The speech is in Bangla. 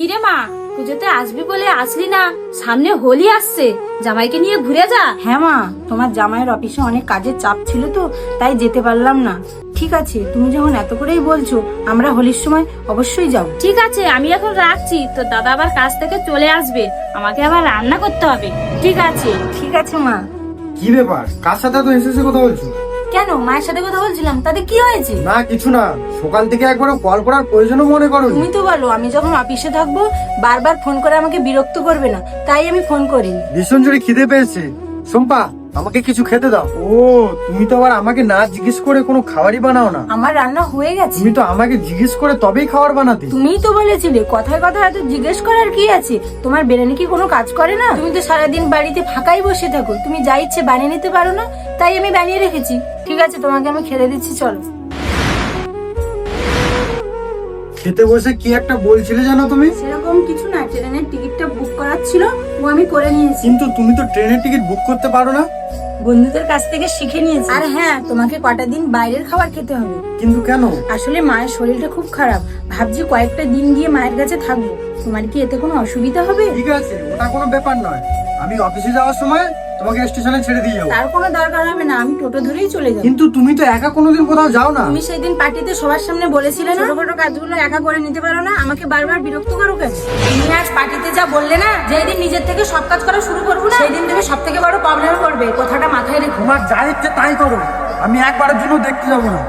কিরে মা, পুজোতে আসবি বলে আসলি না? সামনে হোলি আসছে, জামাইকে নিয়ে ঘুরে যা। হ্যাঁ মা, তোমার জামাইয়ের অফিসে অনেক কাজের চাপ ছিল তো, তাই যেতে পারলাম না। ঠিক আছে, তুমি যখন এত করেই বলছো, আমরা হোলির সময় অবশ্যই যাব। ঠিক আছে, আমি এখন রাখছি, তো দাদা আবার কাজ থেকে চলে আসবে, আমাকে আবার রান্না করতে হবে। ঠিক আছে। ঠিক আছে মা। কি ব্যাপার, কার সাথে তো এসে কথা বলছো? কেন, মায়ের সাথে কথা বলছিলাম, তাতে কি হয়েছে? না কিছু না, সকাল থেকে একবার কল করার প্রয়োজনও মনে করো। তুমি তো বলো আমি যখন অফিসে থাকবো বারবার ফোন করে আমাকে বিরক্ত করবে না, তাই আমি ফোন করিনি। ভীষণ জোরে খিদে পেয়েছে। শম্পা, আমাকে কিছু খেতে দাও। ও, তুমি তো আবার আমাকে না জিজ্ঞেস করে কোনো খাবারই বানাও না। আমার রান্না হয়ে গেছে। তুমি তো আমাকে জিজ্ঞেস করে তবেই খাবার বানাতে। তুমিই তো বলেছিলে, কথায় কথায় এত জিজ্ঞেস করার কি আছে? তোমার বেরানি কি কোনো কাজ করে না? তুমি তো সারাদিন বাড়িতে ফাঁকাই বসে থাকো, তুমি যা ইচ্ছে বানিয়ে নিতে পারো না? তাই আমি বানিয়ে রেখেছি। ঠিক আছে, তোমাকে আমি খেতে দিচ্ছি, চলো। খেতে বসে কি একটা বলছিলে জানো তুমি? সেরকম কিছু না, ট্রেনের টিকিটটা বুক করার ছিল, ও আমি করে নিয়েছি। কিন্তু তুমি তো ট্রেনের টিকিট বুক করতে পারো না। বন্ধুদের কাছ থেকে শিখে নিয়েছি। আর হ্যাঁ, তোমাকে কটা দিন বাইরের খাবার খেতে হবে। কিন্তু কেন? আসলে মায়ের শরীরটা খুব খারাপ, ভাবছি কয়েকটা দিন গিয়ে মায়ের কাছে থাকবো। তোমার কি এতে কোনো অসুবিধা হবে? ঠিক আছে, ওটা কোনো ব্যাপার নয়। আমি অফিসে যাওয়ার সময় তোমাকে স্টেশনে ছেড়ে দিয়ে যাবো। তার কোনো দরকার হবে না, আমি টোটো ধরেই চলে যাবো। কিন্তু তুমি তো একা কোনোদিন কোথাও যাও না। তুমি সেই দিন পার্টিতে সবার সামনে বলেছিলে না, ছোটখাটো কাজগুলো একা করে নিতে পারো না, আমাকে বারবার বিরক্ত করো কেন? তুমি আজ পার্টিতে যা বললে না, যেদিন নিজের থেকে সব কাজ করা শুরু করবো না, সেই দিন তুমি সব থেকে বড় প্রবলেমে পড়বে। কথাটা মাথায় রেখো। তোমার যা ইচ্ছে তাই করো, আমি একবারের জন্য দেখতে যাবো না।